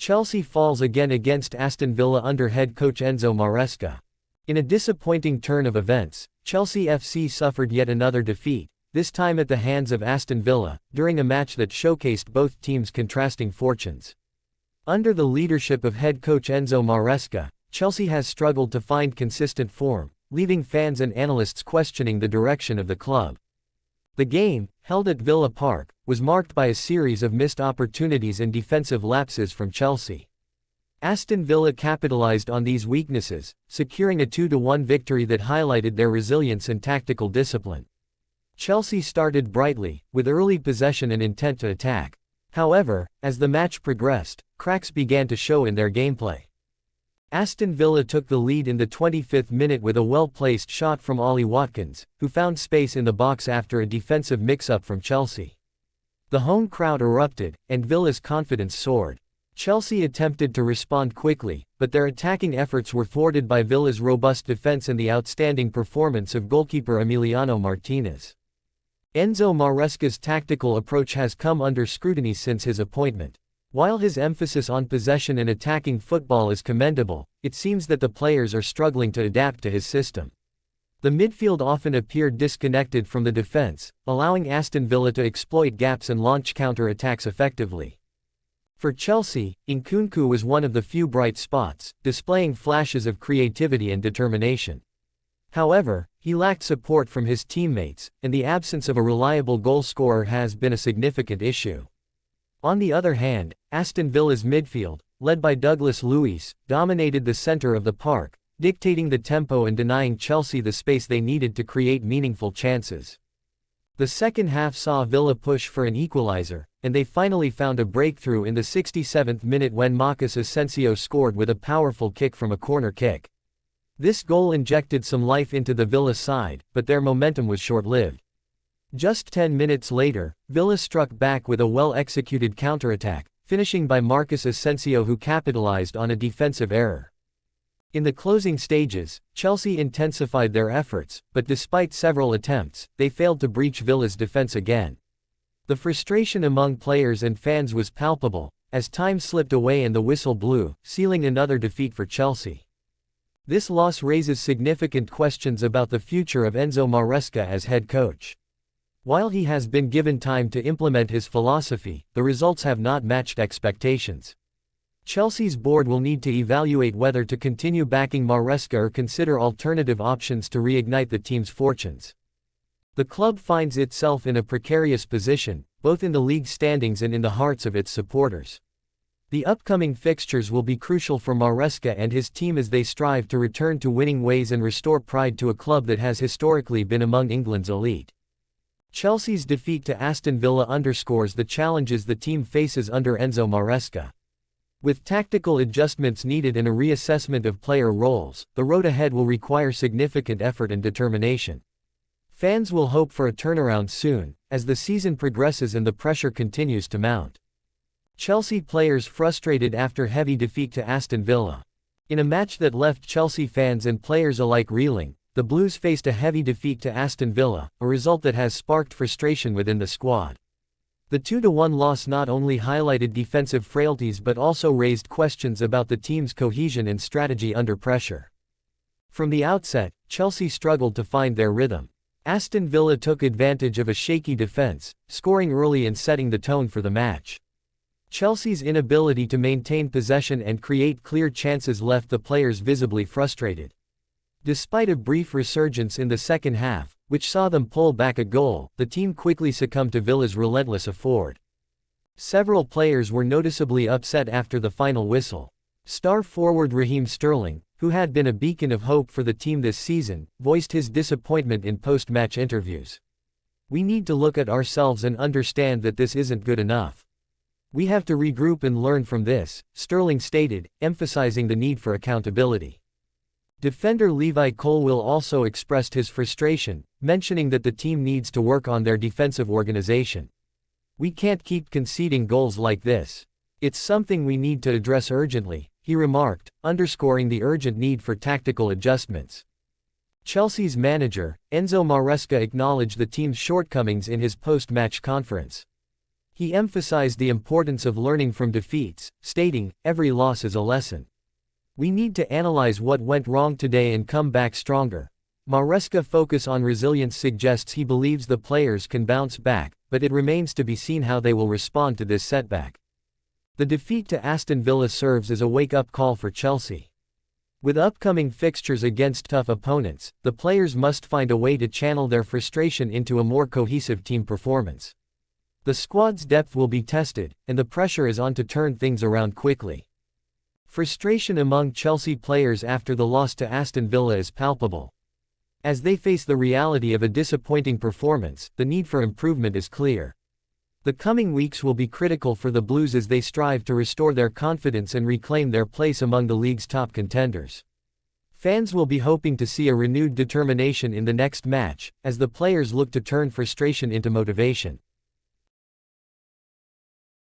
Chelsea falls again against Aston Villa under head coach Enzo Maresca. In a disappointing turn of events, Chelsea FC suffered yet another defeat, this time at the hands of Aston Villa, during a match that showcased both teams' contrasting fortunes. Under the leadership of head coach Enzo Maresca, Chelsea has struggled to find consistent form, leaving fans and analysts questioning the direction of the club. The game, held at Villa Park, was marked by a series of missed opportunities and defensive lapses from Chelsea. Aston Villa capitalized on these weaknesses, securing a 2-1 victory that highlighted their resilience and tactical discipline. Chelsea started brightly, with early possession and intent to attack. However, as the match progressed, cracks began to show in their gameplay. Aston Villa took the lead in the 25th minute with a well-placed shot from Ollie Watkins, who found space in the box after a defensive mix-up from Chelsea. The home crowd erupted, and Villa's confidence soared. Chelsea attempted to respond quickly, but their attacking efforts were thwarted by Villa's robust defense and the outstanding performance of goalkeeper Emiliano Martinez. Enzo Maresca's tactical approach has come under scrutiny since his appointment. While his emphasis on possession and attacking football is commendable, it seems that the players are struggling to adapt to his system. The midfield often appeared disconnected from the defense, allowing Aston Villa to exploit gaps and launch counter-attacks effectively. For Chelsea, Nkunku was one of the few bright spots, displaying flashes of creativity and determination. However, he lacked support from his teammates, and the absence of a reliable goal scorer has been a significant issue. On the other hand, Aston Villa's midfield, led by Douglas Luiz, dominated the center of the park, dictating the tempo and denying Chelsea the space they needed to create meaningful chances. The second half saw Villa push for an equalizer, and they finally found a breakthrough in the 67th minute when Felix Asensio scored with a powerful kick from a corner kick. This goal injected some life into the Villa side, but their momentum was short-lived. Just 10 minutes later, Villa struck back with a well-executed counterattack, finishing by Felix Asensio, who capitalized on a defensive error. In the closing stages, Chelsea intensified their efforts, but despite several attempts, they failed to breach Villa's defense again. The frustration among players and fans was palpable, as time slipped away and the whistle blew, sealing another defeat for Chelsea. This loss raises significant questions about the future of Enzo Maresca as head coach. While he has been given time to implement his philosophy, the results have not matched expectations. Chelsea's board will need to evaluate whether to continue backing Maresca or consider alternative options to reignite the team's fortunes. The club finds itself in a precarious position, both in the league standings and in the hearts of its supporters. The upcoming fixtures will be crucial for Maresca and his team as they strive to return to winning ways and restore pride to a club that has historically been among England's elite. Chelsea's defeat to Aston Villa underscores the challenges the team faces under Enzo Maresca. With tactical adjustments needed and a reassessment of player roles, the road ahead will require significant effort and determination. Fans will hope for a turnaround soon, as the season progresses and the pressure continues to mount. Chelsea players frustrated after heavy defeat to Aston Villa. In a match that left Chelsea fans and players alike reeling, the Blues faced a heavy defeat to Aston Villa, a result that has sparked frustration within the squad. The 2-1 loss not only highlighted defensive frailties but also raised questions about the team's cohesion and strategy under pressure. From the outset, Chelsea struggled to find their rhythm. Aston Villa took advantage of a shaky defense, scoring early and setting the tone for the match. Chelsea's inability to maintain possession and create clear chances left the players visibly frustrated. Despite a brief resurgence in the second half, which saw them pull back a goal, the team quickly succumbed to Villa's relentless effort. Several players were noticeably upset after the final whistle. Star forward Raheem Sterling, who had been a beacon of hope for the team this season, voiced his disappointment in post-match interviews. "We need to look at ourselves and understand that this isn't good enough. We have to regroup and learn from this," Sterling stated, emphasizing the need for accountability. Defender Levi Colwill also expressed his frustration, mentioning that the team needs to work on their defensive organization. "We can't keep conceding goals like this. It's something we need to address urgently," he remarked, underscoring the urgent need for tactical adjustments. Chelsea's manager, Enzo Maresca, acknowledged the team's shortcomings in his post-match conference. He emphasized the importance of learning from defeats, stating, "Every loss is a lesson. We need to analyze what went wrong today and come back stronger." Maresca's focus on resilience suggests he believes the players can bounce back, but it remains to be seen how they will respond to this setback. The defeat to Aston Villa serves as a wake-up call for Chelsea. With upcoming fixtures against tough opponents, the players must find a way to channel their frustration into a more cohesive team performance. The squad's depth will be tested, and the pressure is on to turn things around quickly. Frustration among Chelsea players after the loss to Aston Villa is palpable. As they face the reality of a disappointing performance, the need for improvement is clear. The coming weeks will be critical for the Blues as they strive to restore their confidence and reclaim their place among the league's top contenders. Fans will be hoping to see a renewed determination in the next match, as the players look to turn frustration into motivation.